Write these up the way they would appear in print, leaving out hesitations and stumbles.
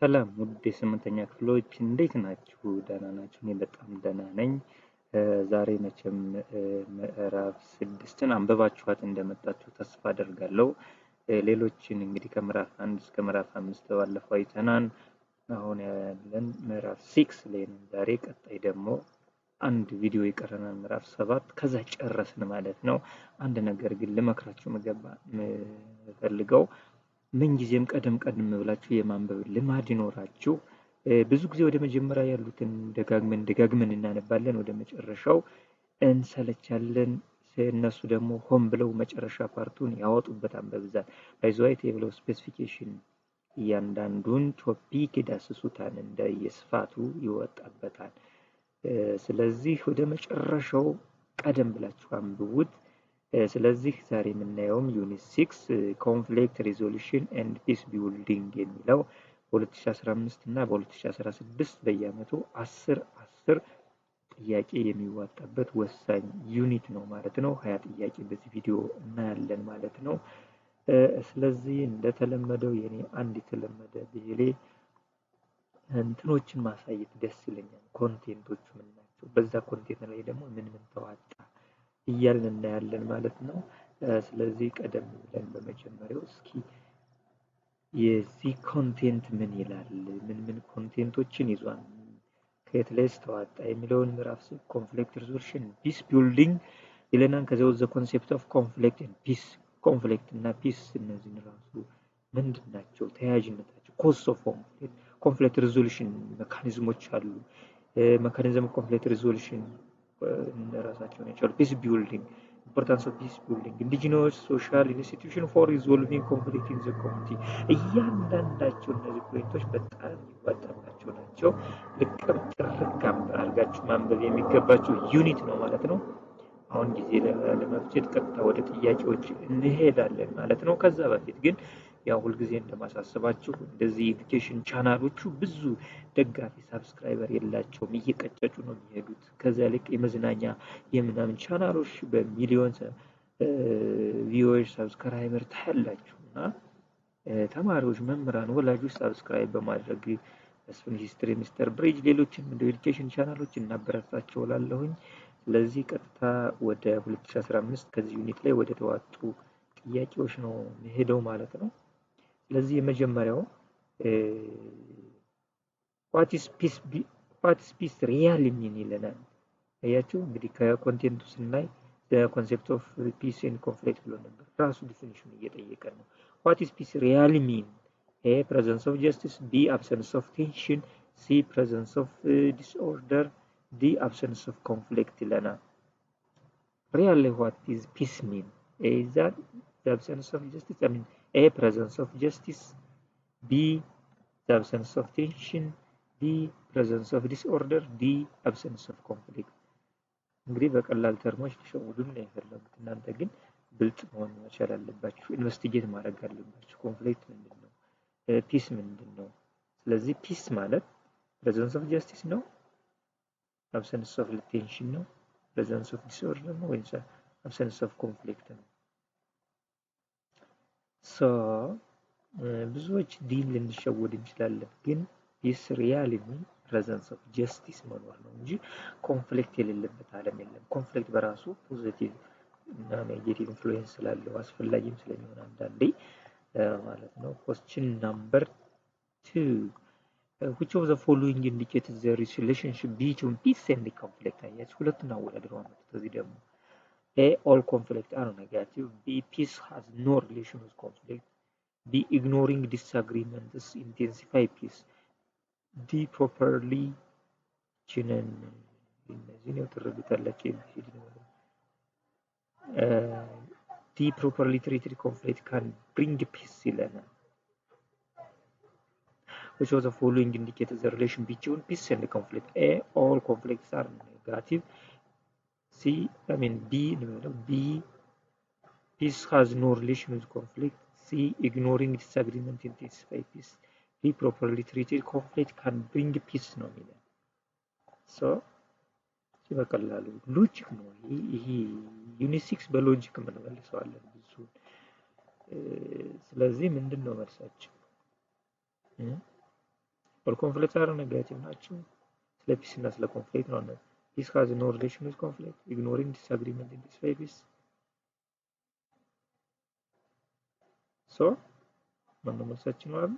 ሰላም ውድ የስምንተኛ ክፍሎች እንዴት ናችሁ? ደህና ናችሁ? እኔ በጣም ደህና ነኝ። ዛሬ መቼም ምዕራፍ 6ን አንብባችኋት እንደመጣችሁ ተስፋ አደርጋለሁ። ሌሎችን እንግዲህ ከምዕራፍ 1 እስከ ምዕራፍ 5 ባለፈው አይተናል። አሁን ያለን ምዕራፍ 6 ላይ ነው። ዛሬ ቀጣይ ደግሞ አንድ ቪዲዮ ይቀረናል፣ ምዕራፍ 7 ከዛ ጨረስን ማለት ነው። አንድ ነገር ግን ልመክራችሁ የምፈልገው ምንጊዜም ቀደም ብላችሁ የማንበብ ልማድ ይኖራችሁ። ብዙ ጊዜ ወደ መጀመሪያ ያሉትን ደጋግመን እናነባለን፣ ወደ መጨረሻው እንሰለቻለን። እነሱ ደግሞ ሆን ብለው መጨረሻ ፓርቱን ያወጡበታል በብዛት ባይዘዋይ ቴብለው ስፔሲፊኬሽን እያንዳንዱን ቶፒክ ይዳስሱታል፣ እንደየስፋቱ ይወጣበታል። ስለዚህ ወደ መጨረሻው ቀደም ብላችሁ አንብቡት። ስለዚህ ዛሬ የምናየውም ዩኒት 6 ኮንፍሊክት ሪዞሉሽን ኤንድ ፒስ ቢልዲንግ የሚለው በ2015 እና በ2016 በየአመቱ 10 ጥያቄ የሚዋጣበት ወሳኝ ዩኒት ነው ማለት ነው። 20 ጥያቄ በዚህ ቪዲዮ እናያለን ማለት ነው። ስለዚህ እንደተለመደው የኔ አንድ የተለመደ ብሄሌ እንትኖችን ማሳየት ደስ ይለኛል። ኮንቴንቶቹ ምን ናቸው፣ በዛ ኮንቴንት ላይ ደግሞ ምን ተዋጣ እያልን እናያለን ማለት ነው። ስለዚህ ቀደም ብለን በመጀመሪያው እስኪ የዚህ ኮንቴንት ምን ይላል፣ ምን ኮንቴንቶችን ይዟል፣ ከየት ላይ ተዋጣ የሚለውን ምዕራፍ ኮንፍሊክት ሪዞሉሽን ፒስ ቢልዲንግ ይለናል። ከዚያው ዘ ኮንሴፕት ኦፍ ኮንፍሊክት ኤንድ ፒስ፣ ኮንፍሊክት እና ፒስ እነዚህን ራሱ ምንድን ናቸው፣ ተያያዥነታቸው፣ ኮዝ ኦፍ ኮንፍሊክት ሪዞሉሽን ሜካኒዝሞች አሉ። ሜካኒዝም ኮንፍሊክት ሪዞሉሽን ራሳቸውን የቻሉ ፒስ ቢልዲንግ፣ ኢምፖርታንስ ኦፍ ፒስ ቢልዲንግ፣ ኢንዲጂነስ ሶሻል ኢንስቲትዩሽን ፎር ሪዞልቪንግ ኮንፍሊክት ኢን ዘ ኮሚኒቲ። እያንዳንዳቸው እነዚህ ፖይንቶች በጣም ይዋጣባቸው ናቸው። ልቅም ጥርቅ አድርጋችሁ ማንበብ የሚገባቸው ዩኒት ነው ማለት ነው። አሁን ጊዜ ለመፍጀት ቀጥታ ወደ ጥያቄዎች እንሄዳለን ማለት ነው። ከዛ በፊት ግን ያው ሁልጊዜ እንደማሳስባችሁ እንደዚህ ኤዱኬሽን ቻናሎቹ ብዙ ደጋፊ ሳብስክራይበር የላቸውም፣ እየቀጨጩ ነው የሚሄዱት። ከዛ ልክ የመዝናኛ የምናምን ቻናሎች በሚሊዮን ቪውዎች ሳብስክራይበር ታያላችሁ። እና ተማሪዎች፣ መምህራን፣ ወላጆች ሳብስክራይብ በማድረግ መስፍን ሂስትሪ፣ ሚስተር ብሪጅ፣ ሌሎችም እንደ ኤዱኬሽን ቻናሎች እናበረታቸው እላለሁኝ። ስለዚህ ቀጥታ ወደ 2015 ከዚህ ዩኒት ላይ ወደ ተዋጡ ጥያቄዎች ነው የሚሄደው ማለት ነው። ስለዚህ የመጀመሪያው what is peace really mean ይለናል። አያችሁ እንግዲህ ከኮንቴንቱ ስናይ the concept of peace and conflict ብሎ ነበር። ራሱ ዲፊኒሽን እየጠየቀ ነው። what is peace really mean? A, presence of justice; B, absence of tension; C, presence of disorder; D, absence of conflict ይለናል። really what is peace mean? A, is that the absence of justice? I mean A, presence of justice; B, the absence of tension; D, presence of disorder; D, absence of conflict። እንግዲህ በቀላል ተርሞች ተሸውዱን ነው የፈለጉት። እናንተ ግን ብልጥ መሆን መቻል አለባችሁ፣ ኢንቨስቲጌት ማድረግ አለባችሁ። ኮንፍሊክት ምንድን ነው? ፒስ ምንድን ነው? ስለዚህ ፒስ ማለት ፕሬዘንስ ኦፍ ጀስቲስ ነው፣ አብሰንስ ኦፍ ቴንሽን ነው፣ ፕሬዘንስ ኦፍ ዲስኦርደር ነው፣ ወይስ አብሰንስ ኦፍ ኮንፍሊክት ነው? ሶ ብዙዎች ዲል ልንሸወድ እንችላለን፣ ግን ፒስ ሪያሊቲ ፕሬዘንስ ኦፍ ጀስቲስ መኖር ነው እንጂ ኮንፍሊክት የሌለበት ዓለም የለም። ኮንፍሊክት በራሱ ፖዚቲቭ እና ኔጌቲቭ ኢንፍሉዌንስ ስላለው አስፈላጊም ስለሚሆን አንዳንዴ ማለት ነው። question number 2 which of the following indicates the relationship between peace and conflict? አያችሁ ሁለቱን አወዳድረው ነው። ስለዚህ ደግሞ A, all conflict are negative; B, peace has no relation with conflict; B, ignoring disagreements intensify peace; D, properly ችንን እነዚህ ነው ተረዱታላችሁ። D, properly treated conflict can bring peace ይለናል። which of the following indicates the relation between peace and conflict? A, all conflicts are negative; B, peace has no relation with conflict; C, ignoring disagreement intensify peace; D, properly treated conflict can bring peace ነው የሚለው። ሶ በቀላሉ ሎጂክ ነው ይሄ ዩኒት 6 በሎጂክ እንመልሰዋለን ብዙ። ስለዚህ ምንድነው መልሳችን? all conflicts are negative ናቸው። ስለ ፒስ እና ስለ ኮንፍሊክት ነው። Peace has no relation with conflict. Ignoring disagreement in this way is so ማነው መልሳችን ነው አይደል?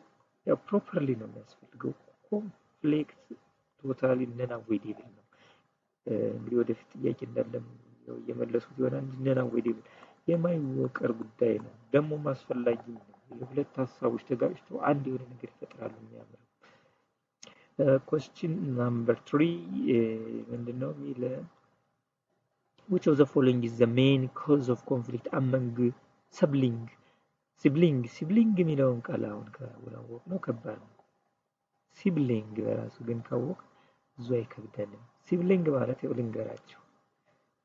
ያው ፕሮፐርሊ ነው የሚያስፈልገው። ኮንፍሊክት ቶታሊ ነን አቮይዴብል ነው። እንግዲህ ወደፊት ጥያቄ እንዳለም እየመለሱት ይሆናል። ነን አቮይዴብል የማይወቀር ጉዳይ ነው፣ ደግሞ አስፈላጊ ነው። የሁለት ሀሳቦች ተጋጭተው አንድ የሆነ ነገር ይፈጥራሉ የሚያምር። question number 3 ምንድነው የሚለ which of the following is the main cause of conflict among sibling የሚለውን ቃል አሁን ካወቅ ነው ከባድ ነው። ሲብሊንግ በራሱ ግን ካወቅ ብዙ አይከብደንም። ሲብሊንግ ማለት ያው ልንገራችሁ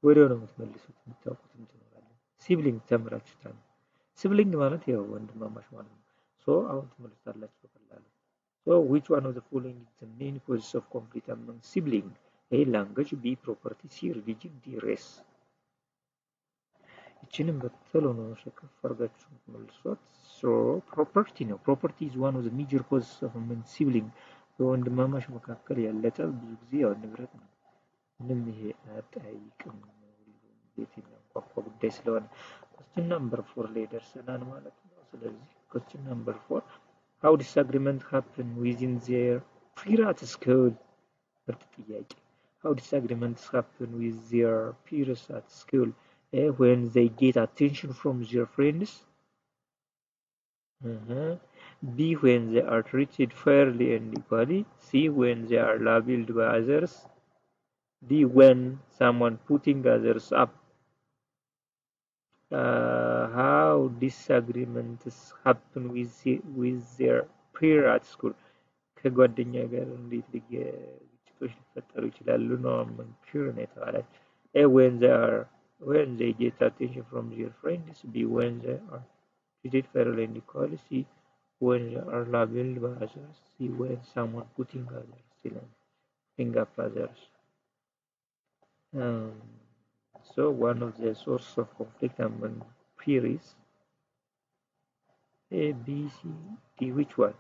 ወዲያው ነው የምትመልሱት፣ የምታውቁትም ትኖራለን። ሲብሊንግ ተምራችሁታል። ሲብሊንግ ማለት ያው ወንድማማች ማለት ነው። ሶ አሁን ትመልሳላችሁ በቀላሉ። So which one of the following is the main causes of conflict among siblings? A. Language. B. Property. C. Religion. D. Race. ይችንም በተሎ ነው ሸከፍ አድርጋችሁ መልሷት። So property ነው። Property is one of the major causes of among siblings. በወንድማማች መካከል ያለ ጠብ ብዙ ጊዜ ያው ንብረት ነው። ምንም ይሄ አያጠያይቅም። ቤት የሚያንኳኳ ጉዳይ ስለሆነ question number 4 ላይ ደርሰናል ማለት ነው። ስለዚህ question number 4 how disagreement happen within their peers at school? How disagreements happen with their peers at school? When they get attention from their friends. B. When they are treated fairly and equally. C. When they are labeled by others. D. When someone putting others up. How disagreements happen with their peer at school? ከጓደኛ ጋር እንዴት ግጭቶች ሊፈጠሩ ይችላሉ ነው ፒር ነው የተባለው። A. When they get attention from their friends. B. When they are treated fairly and equally. C. When they are labeled by others. C. When someone putting up others. So one of the sources of conflict among peers. A, B, C, D. Which one?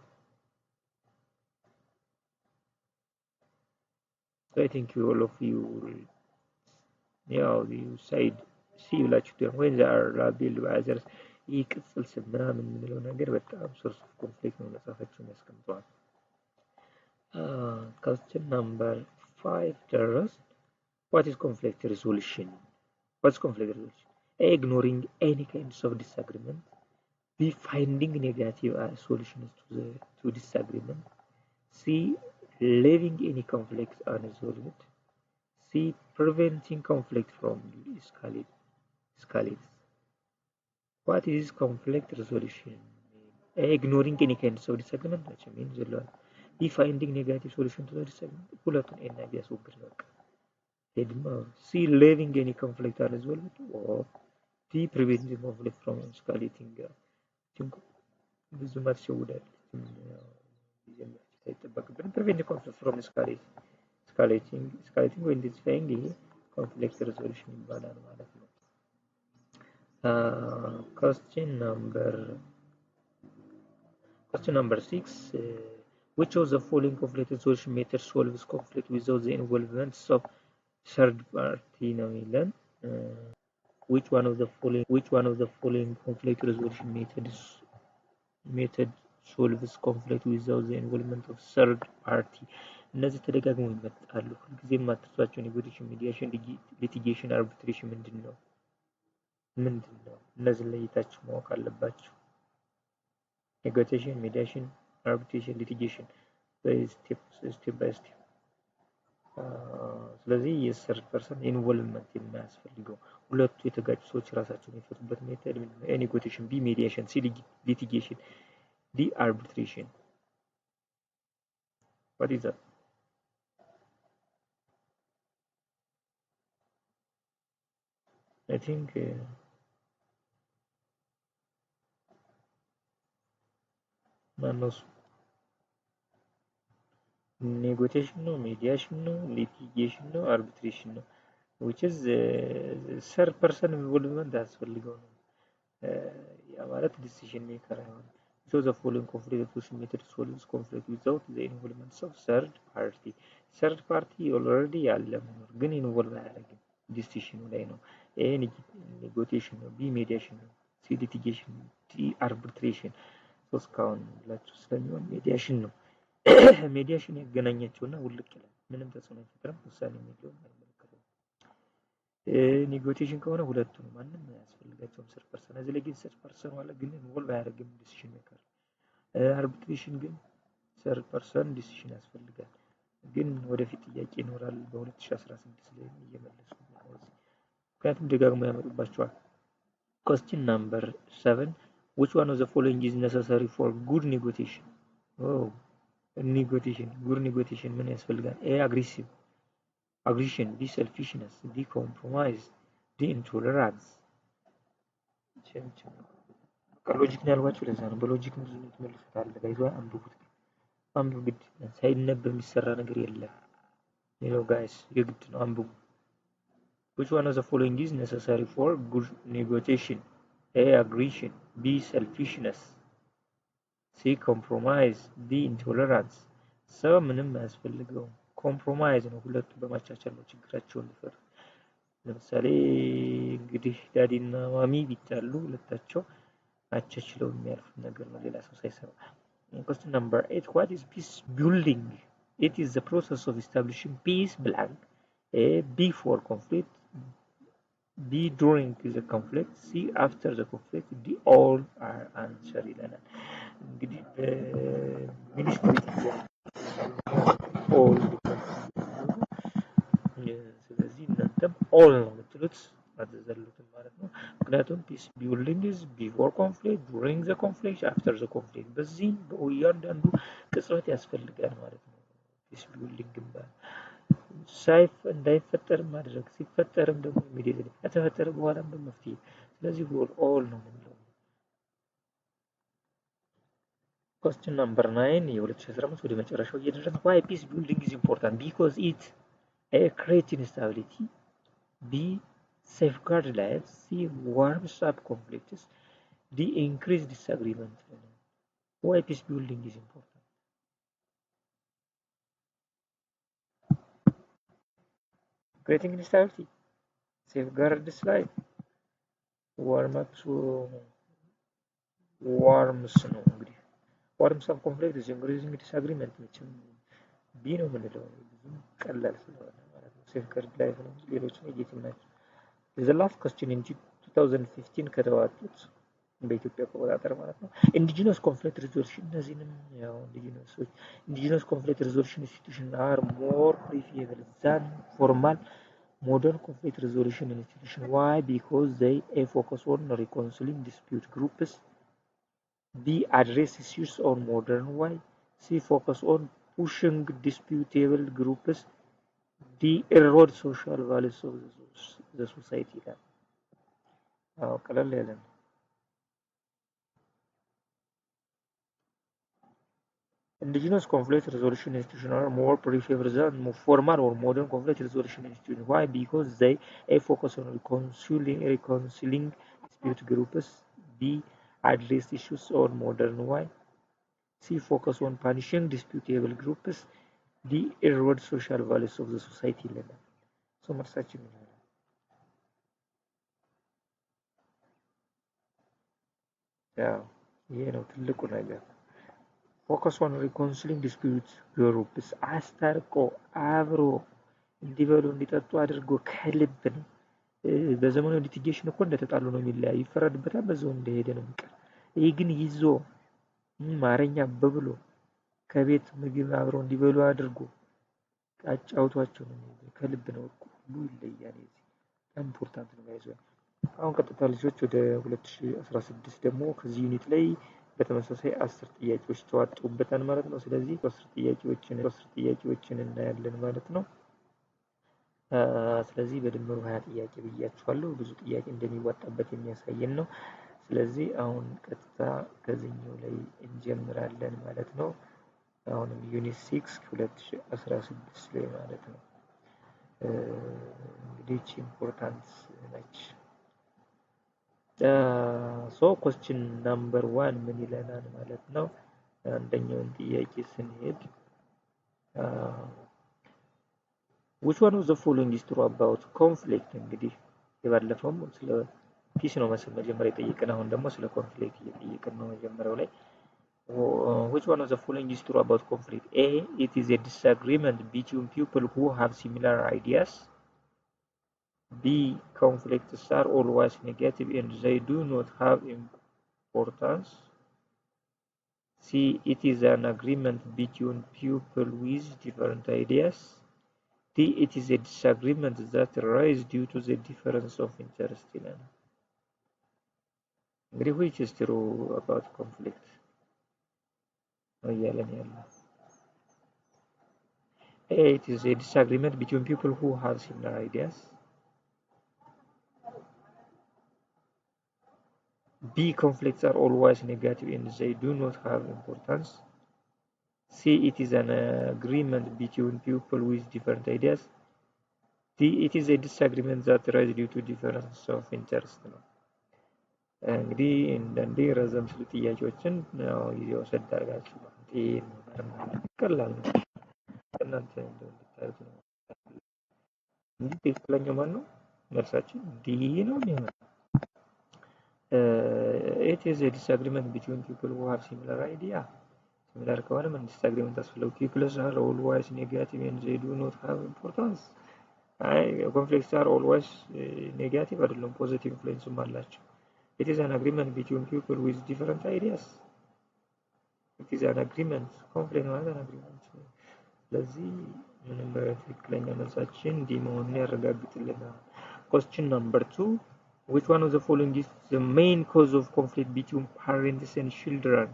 So I think all of you you said C ብላችሁ ደግሞ when they are labeled by others ይህ ቅጽል ስም ምናምን የምንለው ነገር በጣም ሶርስ ኦፍ ኮንፍሊክት ነው። መጽሐፋችሁን ያስቀምጠዋል። question number 5 ደረስ። What is conflict resolution? What's conflict resolution? A. Ignoring any kinds of disagreement. B. Finding negative solutions to disagreement. C. Leaving any conflict unresolved. C. Preventing conflict from escalating. What is conflict resolution? A. Ignoring any kinds of disagreement. That means B. Finding negative solution to the disagreement. ሁለቱን ኤና ቢያስወግድ ነው። C. Leaving any conflict unresolved. Or D. Preventing conflict from escalating. ብዙ ማትሸውዳል አይጠበቅብንም። Preventing conflict from escalating ወይ intensifying ይሄ conflict resolution ይባላል ማለት ነው። question number 6 which of the following conflict resolution methods solves conflict without the involvement of third party ነው የሚለን። which one of the following conflict resolution method solves conflict without the involvement of third party? እነዚህ ተደጋግመው ይመጣሉ። ሁልጊዜም አትርሷቸው። ኔጎቲዬሽን፣ ሚዲዬሽን፣ ሊቲጌሽን፣ አርቢትሬሽን ምንድነው? እነዚህን ለይታችሁ ማወቅ አለባችሁ። ኔጎቲዬሽን፣ ሚዲዬሽን፣ አርቢትሬሽን፣ ሊቲጌሽን ስቴፕ ባይ ስቴፕ። ስለዚህ የሰርድ ፐርሰን ኢንቮልቭመንት የማያስፈልገው ሁለቱ የተጋጩ ሰዎች ራሳቸውን የሚፈቱበት ሜተድ ምንድነው? ኤ ኔጎቲዬሽን፣ ቢ ሚዲዬሽን፣ ሲ ሊቲጌሽን፣ ዲ arbitration. What is that? I think negotiation ነው፣ mediation ነው፣ litigation ነው፣ arbitration ነው። which is third person involvement ያስፈልገው ነው። ያ ማለት decision maker አይሆንም። Choose the following conflict resolution method solves conflict without the involvement of third party. Third party already ያለ መኖር ግን ኢንቮልቭ አያደርግም። ዲሲሽኑ ላይ ነው። ኤ ኔጎቲዬሽን ነው፣ ቢ ሜዲዬሽን ነው፣ ሲ ሊቲጌሽን፣ ዲ አርቢትሬሽን። ሶስት ካውን ብላችሁ ስለሚሆን ሜዲዬሽን ነው። ሜዲዬሽን ያገናኛቸውና ውልቅ ይላል። ምንም ተጽዕኖ አይፈጥርም። ውሳኔ የሚለውን አይመለከተውም። ኔጎቲዬሽን ከሆነ ሁለቱ ነው፣ ማንም አያስፈልጋቸውም። ሰርድ ፐርሰን እዚህ ላይ ግን ሰርድ ፐርሰን አለ ግን ኢንቮልቭ አያደርግም ዲሲሽን ሜከር። አርቢትሬሽን ግን ሰርድ ፐርሰን ዲሲሽን ያስፈልጋል። ግን ወደፊት ጥያቄ ይኖራል በ2016 ላይ እየመለሱ ነው። ምክንያቱም ደጋግሞ ያመጡባቸዋል። question number 7 which one of the following is necessary for good negotiation? negotiation good negotiation ምን ያስፈልጋል? A aggression, B selfishness, D compromise, D intolerance። ሎጂክ ነው ያልኳችሁ ለዛ ነው። በሎጂክ ብዙ ትመልሱታል። ጋይዟ አንብቡት። አንብቡ ግድ ሳይነበብ የሚሰራ ነገር የለም። ጋይስ የግድ ነው አንብቡ። which one of the following is necessary for good negotiation? A aggression, B selfishness, C compromise, D intolerance። ሰው ምንም አያስፈልገው ኮምፕሮማይዝ ነው። ሁለቱ በማቻቻል ነው ችግራቸውን ሊፈቱ። ለምሳሌ እንግዲህ ዳዲ እና ማሚ ቢጣሉ ሁለታቸው አቻችለው የሚያልፉት ነገር ነው፣ ሌላ ሰው ሳይሰራ። question number 8 what is peace building? It is the process of establishing peace blank. A before conflict, B during the conflict, C after the conflict, D all are answer ይለናል። እንግዲህ በሚኒስትሪ all ስለዚህ እናንተም all ነው የምትሉት አትዘሉትም ማለት ነው። ምክንያቱም ፒስ ቢልዲንግ is before conflict, during the conflict, after the conflict በዚህም በእያንዳንዱ ቅጽበት ያስፈልጋል ማለት ነው። ፒስ ቢልዲንግ ሳይፍ እንዳይፈጠር ማድረግ ሲፈጠርም ደግሞ ኢሚዲየትሊ ከተፈጠረ በኋላም በመፍትሄ ስለዚህ all ነው የምንለው። question number 9 የ2015 ወደ መጨረሻው እየደረስን why peace building is important? Because it A creating stability, B safeguard lives, C warms up conflicts, D increase disagreement. Why peace building is important? Creating stability, safeguards life, warm up warms ነው እንግዲህ warms up conflicts, increasing disagreement ቢ ነው የምንለው ብዙም ቀላል ስለሆነ ማለት ነው። safeguard life ነው ሌሎች ኔጌቲቭ ናቸው። the last question in 2015 ከተዋጡት በኢትዮጵያ አቆጣጠር ማለት ነው indigenous conflict resolution እነዚህንም ያው indigenous conflict resolution institution are more preferable than formal modern conflict resolution institution. Why? Because they focus on reconciling dispute groups, B address issues on modern way, C focus on pushing disputable groups, D erode social values of the society. ቀለል ያለ ነው። indigenous conflict resolution institutions are more preferable than formal or modern conflict resolution institutions. Why? Because they focus on reconciling dispute groups, B address issues on modern way, C focus on punishing disputable groups, D erode social values of the society level. So መርሳችን ነው። ያው ይሄ ነው ትልቁ ነገር። focus on reconciling dispute groups አስታርቆ አብሮ እንዲበሉ እንዲጠጡ አድርጎ ከልብ ነው። በዘመኑ ሊቲጌሽን እኮ እንደተጣሉ ነው የሚለያዩ፣ ይፈረድበታል፣ በዛው እንደሄደ ነው የሚቀር። ይሄ ግን ይዞ ማረኛ በብሎ ከቤት ምግብ አብረው እንዲበሉ አድርጎ አጫውቷቸው ነው ከልብ ነው ሁሉ ይለያል። በጣም ኢምፖርታንት ነው ጋይስ። አሁን ቀጥታ ልጆች ወደ 2016 ደግሞ ከዚህ ዩኒት ላይ በተመሳሳይ 10 ጥያቄዎች ተዋጡበታል ማለት ነው። ስለዚህ 10 ጥያቄዎችን እናያለን ማለት ነው። ስለዚህ በድምሩ 20 ጥያቄ ብያችኋለሁ። ብዙ ጥያቄ እንደሚዋጣበት የሚያሳየን ነው። ስለዚህ አሁን ቀጥታ ከዚህኛው ላይ እንጀምራለን ማለት ነው። አሁንም ዩኒት 6 2016 ላይ ማለት ነው። እንግዲህ ኢምፖርታንት ነች። So question number 1 ምን ይለናል ማለት ነው? አንደኛውን ጥያቄ ስንሄድ which one of the following is true about conflict? እንግዲህ የባለፈውም ስለ ፒስ ነው መጀመሪያ የጠየቅን፣ አሁን ደግሞ ስለ ኮንፍሊክት እየጠየቅን ነው መጀመሪያው ላይ። which one of the following is true about conflict? A, it is a disagreement between people who have similar ideas. B, conflicts are always negative and they do not have importance. C, it is an agreement between people with different ideas. D, it is a disagreement that arises due to the difference of interest. Which is true about conflict? A, it is a disagreement between people who have similar ideas. B, conflicts are always negative and they do not have importance. C, it is an agreement between people with different ideas. D, it is a disagreement that arises due to difference of interest. እንግዲህ እንደንዴ ረዘም ስለ ጥያቄዎችን ነው ይወሰድ አድርጋችሁ ቀላል ነው እናንተ እንድታዩት ነው እንጂ ትክክለኛው ማን ነው? መልሳችን ዲ ነው የሚሆነው። it is a disagreement between people who have similar idea. similar ከሆነ ምን disagreement አስፈለው? people are always negative and they do not have importance. conflicts are always negative አይደለም፣ positive influence አላቸው። it is an agreement between people with different ideas. it is an agreement. conflict ማለት an agreement። ስለዚህ ምንም ትክክለኛ መልሳችን ዲ መሆኑን ያረጋግጥልናል። question number 2, which one of the following is the main cause of conflict between parents and children?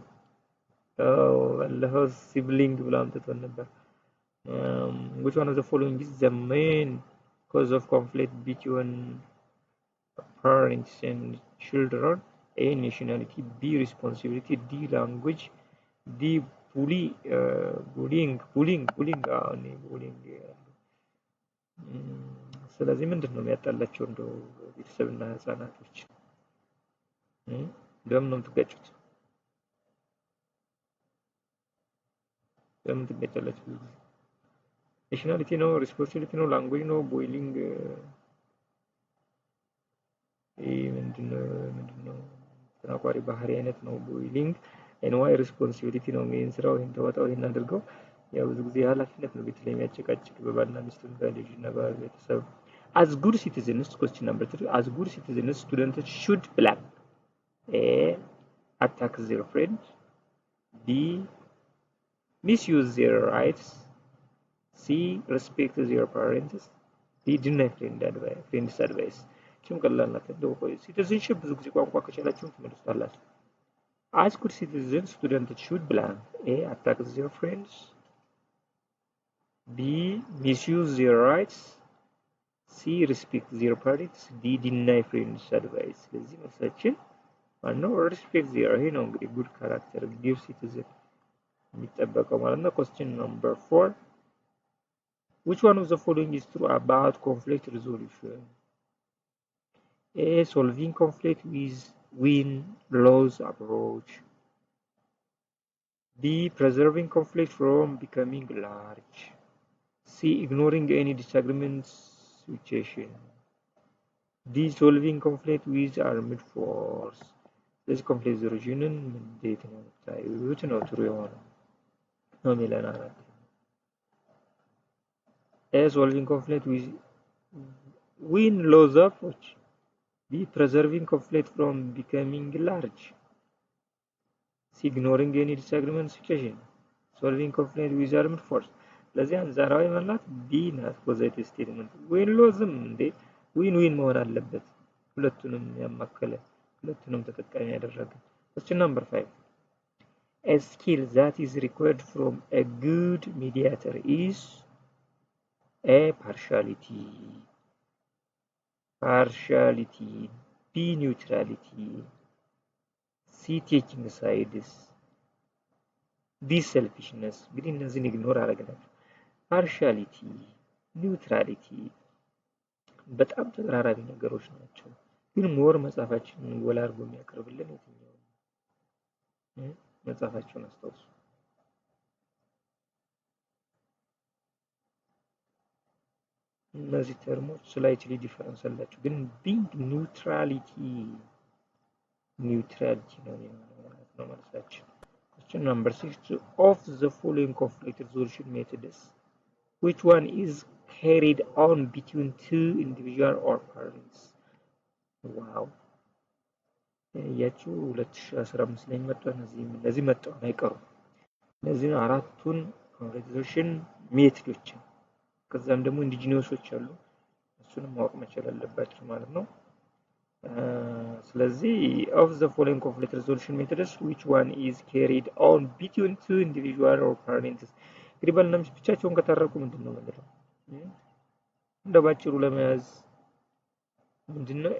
sibling ብላ አምጥተን ነበር። which one of the following is the main cause of conflict between parents and children? A, nationality. B, responsibility. D, language. D, bullying. ስለዚህ ምንድን ነው የሚያጣላቸው እንደው ቤተሰብና ህፃናቶች? ለምን ነው የምትጋጩት? ለምን ትጋጫላችሁ? ናሽናሊቲ ነው? ሪስፖንሲቢሊቲ ነው? ላንጉዌጅ ነው? ቦይሊንግ ምንድነው? ተናቋሪ ባህሪ አይነት ነው ቦይሊንግ። ኤንዋይ ሪስፖንሲቢሊቲ ነው። ይሄን ስራው ይሄን ተወጣው ይሄን አድርገው። ያው ብዙ ጊዜ ኃላፊነት ነው ቤት ላይ የሚያጨቃጭቅ በባልና ሚስት በልጅና በቤተሰብ። as good citizens, question number 3, as good citizens students should plan. A, attack their friends. B, misuse their rights. C, respect their parents. D, deny friends advice. ቀላል ናት። እንደው ሲቲዝንሺፕ ብዙ ጊዜ ቋንቋ ከቻላችሁ ትመልሱታላችሁ። as good citizens students should plan. A, attack their friends. B, misuse their rights. C, respect their parents. D, deny friends advice. ስለዚህ መልሳችን ማነው? respect their ይሄ ነው እንግዲህ good character good citizen የሚጠበቀው ማለት ነው። question number 4, which one of the following is true about conflict resolution? A, solving conflict with win-lose approach. B, preserving conflict from becoming large. C, ignoring any disagreement situation. D, solving conflict with armed force. This conflict resolution እንዴት ነው ታዩት ነው ጥሩ የሆነው ነው የሚለናል። A, solving conflict with win-lose approach. B, preserving conflict from becoming large. C, ignoring any disagreement situation. Solving conflict with armed force. ለዚህ አንጻራዊ ማለት ቢ ናት ፖዚቲቭ ስቴትመንት። ዊን ሎዝም እንዴ ዊን መሆን አለበት፣ ሁለቱንም ያማከለ ሁለቱንም ተጠቃሚ ያደረገ። question number 5, a skill that is required from a good mediator is A, partiality. B, neutrality. C, taking sides. D, selfishness. እንግዲህ እነዚህን ኢግኖር አደረግናቸው። partiality, neutrality በጣም ተቀራራቢ ነገሮች ናቸው፣ ግን ሞር መጽሐፋችንን ጎላ አድርጎ የሚያቀርብልን የትኛው መጽሐፋቸውን አስታውሱ። እነዚህ ተርሞች ስላይትሊ ዲፈረንስ አላቸው፣ ግን ቢንግ ኒውትራሊቲ ነው ማለት ነው መልሳችን። Question number 6. Of the following conflict resolution methods, which one is carried on between two individual or parents? Wow. ያችሁ 2015 ላይ መጣው እነዚህ መጣው አይቀሩም። እነዚህ አራቱን conflict resolution ሜቶዶችን ከዛም ደግሞ ኢንዲጂነሶች አሉ፣ እሱንም ማወቅ መቻል አለባችሁ ማለት ነው። ስለዚህ of the following conflict resolution methods, which one is carried on between two individual or parents? እንግዲህ ባልና ሚስት ብቻቸውን ከታረቁ ምንድነው የምንለው? እንደ ባጭሩ ለመያዝ ምንድነው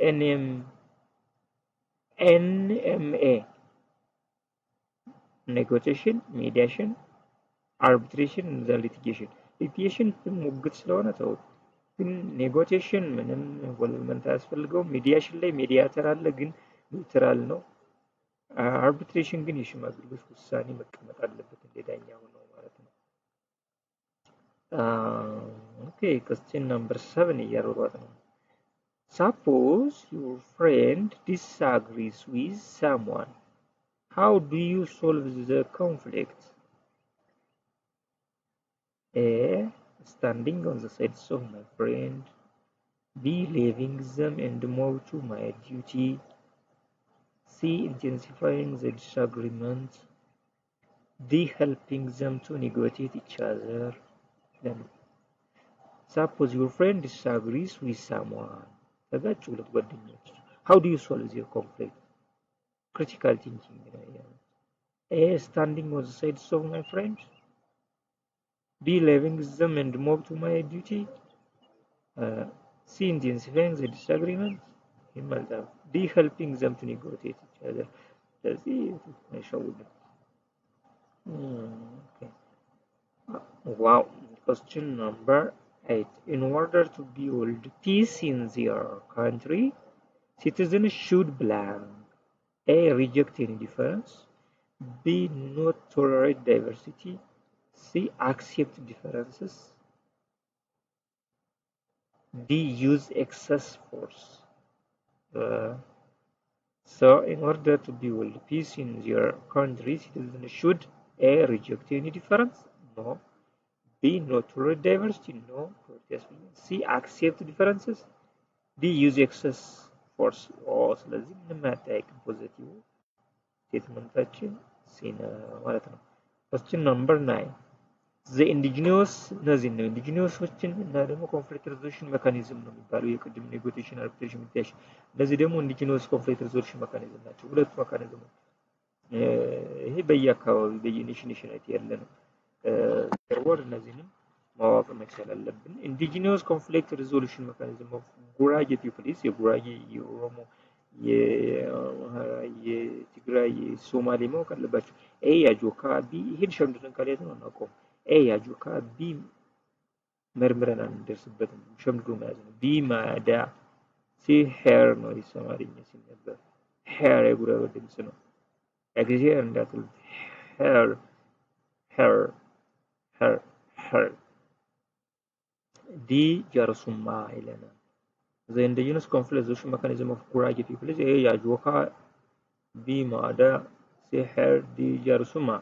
NMA negotiation, mediation, arbitration and litigation. litigation ሙግት ስለሆነ ተው፣ ግን ኔጎቲዬሽን ምንም ኢንቮልቭመንት አያስፈልገው። ሚዲያሽን ላይ ሜዲያተር አለ፣ ግን ኒውትራል ነው። አርቢትሬሽን ግን የሽማግሌዎች ውሳኔ መቀመጥ አለበት እንደ ዳኛ ሆነው ማለት ነው። ኦኬ question number 7 እያሮሯት ነው። Suppose your friend disagrees with someone. How do you solve the conflict? A. Standing on the sides of my friend. B. Leaving them and move to my duty. C. Intensifying the disagreement. D. Helping them to negotiate each other. Then, suppose your friend disagrees with someone. How do you solve your conflict? Critical thinking. A. Standing on the sides of my friend. B. Leaving them and move to my duty. C. Intensifying the disagreement. D. Helping them to negotiate each other. Okay. Wow. Question number 8. In order to build peace in their country, citizens should blank. A. Reject any difference. B. Not tolerate diversity. C. Accept differences. D. Use excess force. So, in order to build peace in their country, citizens should A. Reject any difference. No. B. Not tolerate diversity. No. C. Accept differences. D. Use excess force. ስለዚህ ምንም አያጠያይቅም። ፖዚቲቭ ስቴትመንታችን ሲ ነው ማለት ነው። question number 9. the indigenous እነዚህ ነው ኢንዲጂነሶችን እና ደግሞ ኮንፍሊክት ሪዞሉሽን ሜካኒዝም ነው የሚባለው። የቅድም ኔጎቲዬሽን፣ አርቢትሬሽን፣ ሚዲዬሽን እነዚህ ደግሞ ኢንዲጂነስ ኮንፍሊክት ሪዞሉሽን ሜካኒዝም ናቸው። ሁለቱ ሜካኒዝም ይሄ በየአካባቢ በየኔሽናሊቲ ያለ ነው። ወር እነዚህንም ማወቅ መቻል አለብን። ኢንዲጂነስ ኮንፍሊክት ሪዞሉሽን ሜካኒዝም ኦፍ ጉራጌ ፒፕልስ የጉራጌ፣ የኦሮሞ፣ የትግራይ፣ የሶማሌ ማወቅ አለባቸው። ኤ ያጆካ፣ ቢ ይሄን ሸምድደን ካለያት ነው እናውቀው። ኤ ያጆካ፣ ቢ መርምረን አንደርስበትም፣ ሸምድዶ መያዝ ነው። ቢ ማዳ፣ ሲ ሄር ነው የሶማሊኛ ሲነበር፣ ሄር የጉራጌ ድምጽ ነው። እግዚአብሔር እንዳትል ሄር ሄር ሄር ሄር። ዲ ጃርሱማ ይለናል። the indigenous conflict resolution mechanism of Gurage people is A. Yajoka, B. Mada, C. Her, D. Jarsuma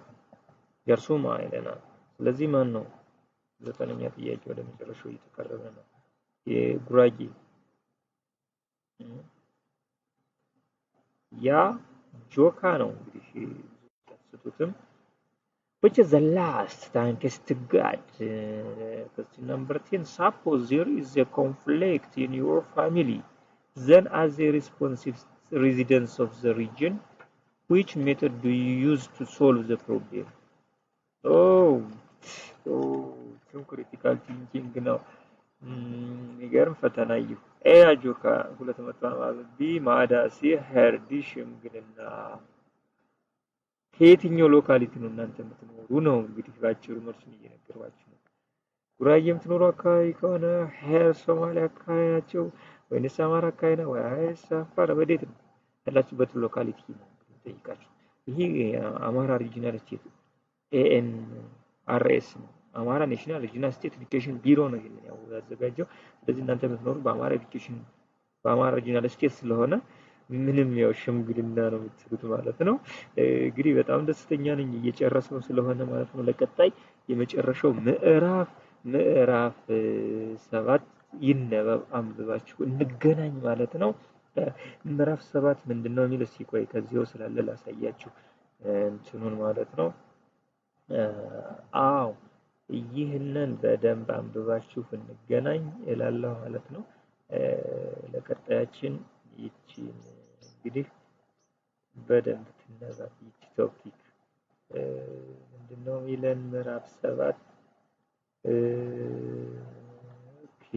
ይለናል። ስለዚህ ማን ነው ዘጠነኛ ጥያቄ ወደ መጨረሻው እየተቀረበ ነው። የጉራጌ ያ ጆካ ነው እንግዲህ ተስቱትም which is the last scientist god. Question number 10. Suppose there is a conflict in your family, then as a responsive residents of the region, which method do you use to solve the problem? Some critical thinking now. የሚገርም ፈተና እዩ። ኤ አጆካ ሁለት መጥቷል ማለት ቢ ማዳ፣ ሲ ሄር፣ ዲ ሽምግልና። ከየትኛው ሎካሊቲ ነው እናንተ የምትኖሩ ነው እንግዲህ ባጭሩ መልሱን እየነገርኳችሁ ነው። ጉራጌ የምትኖሩ አካባቢ ከሆነ ሄር ሶማሊያ አካባቢ ናቸው። ወይንስ አማራ አካባቢ ነው ወይስ አፋር ወዴት ነው ያላችሁበት ሎካሊቲ ነው ጠይቃችሁ። ይሄ አማራ ሪጂናል ስቴት ANRS ነው። አማራ ናሽናል ሪጂናል ስቴት ኤዱኬሽን ቢሮ ነው ይሄንን ያዘጋጀው። ስለዚህ እናንተ የምትኖሩ በአማራ ኤዱኬሽን በአማራ ሪጂናል ስቴት ስለሆነ ምንም ያው ሽምግልና ነው የምትሉት ማለት ነው። እንግዲህ በጣም ደስተኛ ነኝ እየጨረስነው ስለሆነ ማለት ነው። ለቀጣይ የመጨረሻው ምዕራፍ 7 ይነበብ አንብባችሁ እንገናኝ ማለት ነው። ምዕራፍ 7 ምንድነው የሚል እስኪ ቆይ ከዚህው ስላለ ላሳያችሁ እንትኑን ማለት ነው። አዎ ይህንን በደንብ አንብባችሁ እንገናኝ እላለሁ ማለት ነው። ለቀጣያችን ይቺን እንግዲህ በደንብ ትነበብ ይቺ ቶፒክ ምንድነው የሚለን ምዕራፍ 7 ኦኬ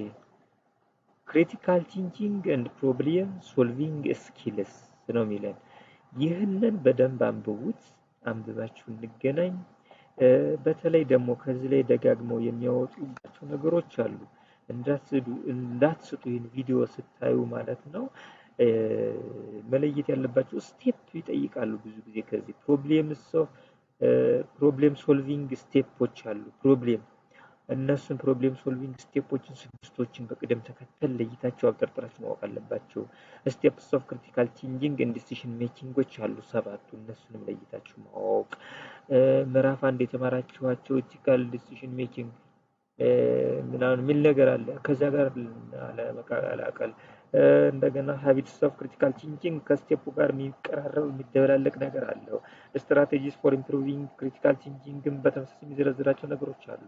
ክሪቲካል ቲንኪንግ ኤንድ ፕሮብሌም ሶልቪንግ ስኪልስ ነው የሚለን። ይህንን በደንብ አንብቡት፣ አንብባችሁ እንገናኝ። በተለይ ደግሞ ከዚህ ላይ ደጋግመው የሚያወጡባቸው ነገሮች አሉ። እንዳትስቱ ይህን ቪዲዮ ስታዩ ማለት ነው። መለየት ያለባቸው ስቴፕ ይጠይቃሉ ብዙ ጊዜ ከዚህ ፕሮብሌም ሶልቪንግ ስቴፖች አሉ። እነሱን ፕሮብሌም ሶልቪንግ ስቴፖችን ስድስቶችን በቅደም ተከተል ለይታቸው አብጠርጥራችሁ ማወቅ አለባቸው። ስቴፕስ ኦፍ ክሪቲካል ቲንኪንግ ኤንድ ዲሲዥን ሜኪንጎች አሉ ሰባቱ፣ እነሱንም ለይታችሁ ማወቅ። ምዕራፍ 1 የተማራችኋቸው ኢቲካል ዲሲዥን ሜኪንግ ምናምን የሚል ነገር አለ። ከዛ ጋር አለመቀላቀል እንደገና ሃቢትስ ኦፍ ክሪቲካል ቲንኪንግ ከስቴፑ ጋር የሚቀራረብ የሚደበላለቅ ነገር አለው። ስትራቴጂስ ፎር ኢምፕሩቪንግ ክሪቲካል ቲንኪንግን በተመሳሳይ የሚዘረዝራቸው ነገሮች አሉ።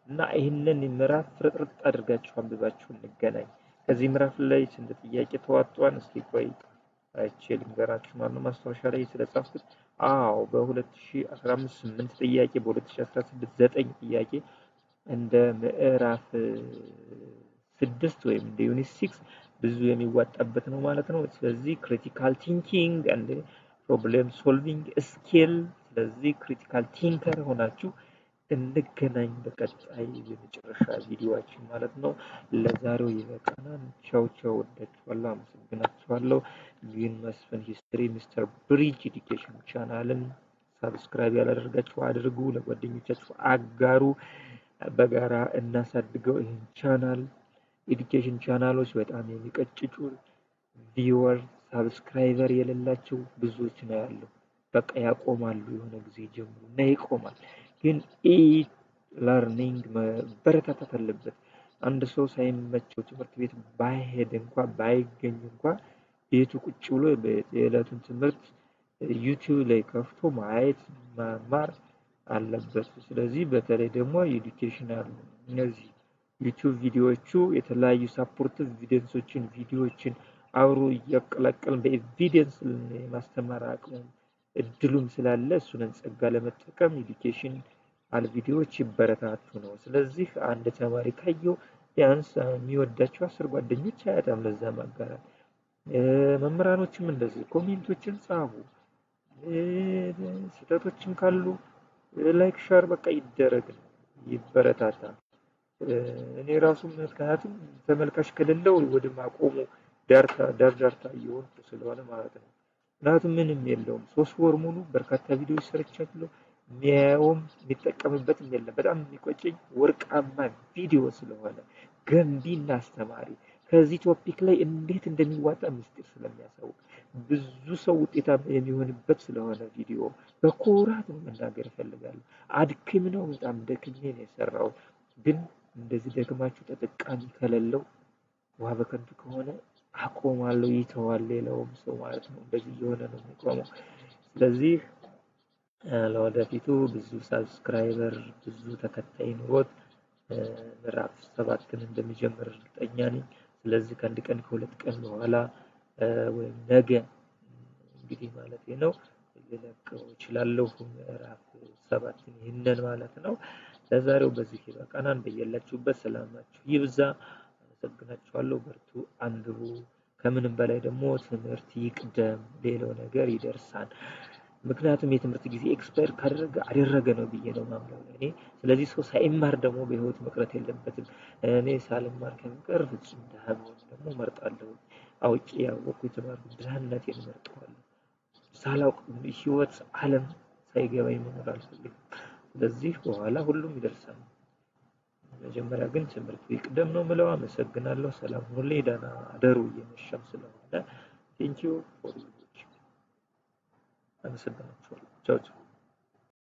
እና ይህንን ምዕራፍ ፍርጥርጥ አድርጋችሁ አንብባችሁ እንገናኝ። ከዚህ ምዕራፍ ላይ ስንት ጥያቄ ተዋጧን? እስኪ ቆይ አይቼ ልንገራችሁ ማለት ነው። ማስታወሻ ላይ ስለጻፍኩት አዎ በ2015 8 ጥያቄ፣ በ2016 9 ጥያቄ እንደ ምዕራፍ 6 ወይም እንደ ዩኒት 6 ብዙ የሚዋጣበት ነው ማለት ነው። ስለዚህ ክሪቲካል ቲንኪንግ ኤንድ ፕሮብሌም ሶልቪንግ ስኪል፣ ስለዚህ ክሪቲካል ቲንከር ሆናችሁ እንገናኝ በቀጣይ የመጨረሻ ቪዲዮአችን ማለት ነው። ለዛሬው ይበቃናል። ቻው ቻው። ወዳችኋለሁ፣ አመሰግናችኋለሁ። ግን መስፍን ሂስትሪ ሚስተር ብሪጅ ኤዱኬሽን ቻናልን ሰብስክራይብ ያላደረጋችሁ አድርጉ፣ ለጓደኞቻችሁ አጋሩ፣ በጋራ እናሳድገው ይህን ቻናል። ኤዱኬሽን ቻናሎች በጣም የሚቀጭጩ ቪወር ሰብስክራይበር የሌላቸው ብዙዎች ነው ያለው። በቃ ያቆማሉ፣ የሆነ ጊዜ ጀምሩ እና ይቆማል። ግን ለርኒንግ መበረታታት አለበት። አንድ ሰው ሳይመቸው ትምህርት ቤት ባይሄድ እንኳን ባይገኝ እንኳን ቤቱ ቁጭ ብሎ የዕለቱን ትምህርት ዩቲዩብ ላይ ከፍቶ ማየት መማር አለበት። ስለዚህ በተለይ ደግሞ ኤዱኬሽናል እነዚህ ዩቲዩብ ቪዲዮዎቹ የተለያዩ ሳፖርቲቭ ኤቪደንሶችን ቪዲዮዎችን አብሮ እያቀላቀልን በኤቪደንስ የማስተማር አቅሙ እድሉም ስላለ እሱን ጸጋ ለመጠቀም ኤዱኬሽን አል ቪዲዮዎች ይበረታቱ ነው። ስለዚህ አንድ ተማሪ ካየው ቢያንስ የሚወዳቸው 10 ጓደኞች አያጣም ለዛ ማጋራት። መምህራኖችም እንደዚህ ኮሜንቶችን ጻፉ፣ ስህተቶችም ካሉ ላይክ ሸር በቃ ይደረግ ነው፣ ይበረታታ። እኔ ራሱ ምክንያቱም ተመልካች ከሌለው ወደ ማቆሙ ዳርዳርታ እየሆንኩ ስለሆነ ማለት ነው። ምክንያቱም ምንም የለውም። 3 ወር ሙሉ በርካታ ቪዲዮዎች ሰርቻለሁ። የሚያየውም የሚጠቀምበትም የለም። በጣም የሚቆጨኝ ወርቃማ ቪዲዮ ስለሆነ ገንቢና አስተማሪ ከዚህ ቶፒክ ላይ እንዴት እንደሚዋጣ ምስጢር ስለሚያሳውቅ ብዙ ሰው ውጤታማ የሚሆንበት ስለሆነ ቪዲዮ በኩራት መናገር እፈልጋለሁ። አድክም ነው፣ በጣም ደክሜ ነው የሰራው። ግን እንደዚህ ደግማችሁ ተጠቃሚ ከሌለው ውሃ በከንቱ ከሆነ አቆማለሁ፣ ይተዋል ሌላውም ሰው ማለት ነው። እንደዚህ እየሆነ ነው የሚቆመው። ስለዚህ ለወደፊቱ ብዙ ሰብስክራይበር ብዙ ተከታይ ኑሮት ምዕራፍ 7ን እንደሚጀምር እርግጠኛ ነኝ። ስለዚህ ከአንድ ቀን ከሁለት ቀን በኋላ ወይም ነገ እንግዲህ ማለት ነው ልለቀው እችላለሁ ምዕራፍ 7ን ይህንን ማለት ነው። ለዛሬው በዚህ ይበቃናል። በየላችሁበት ሰላማችሁ ይብዛ። አመሰግናችኋለሁ። በርቱ፣ አንብቡ። ከምንም በላይ ደግሞ ትምህርት ይቅደም፣ ሌላው ነገር ይደርሳል። ምክንያቱም የትምህርት ጊዜ ኤክስፓየር አደረገ ነው ብዬ ነው ማምነው እኔ። ስለዚህ ሰው ሳይማር ደግሞ በህይወት መቅረት የለበትም። እኔ ሳልማር ከምቀር ፍጹም ድሃ ብሆን ደግሞ እመርጣለሁ። አውቄ ያወቅኩ የተማርኩት ድህነቴን እመርጠዋለሁ። ሳላውቅ ህይወት ዓለም ሳይገባኝ መኖር አልፈልግም። ስለዚህ በኋላ ሁሉም ይደርሳል። መጀመሪያ ግን ትምህርት ይቅደም ነው የምለው። አመሰግናለሁ። ሰላም ሁሌ ደህና አደሩ። እየመሸም ስለሆነ ቴንኪው ፎር አመሰግናችኋለሁ። ቻው ቻው።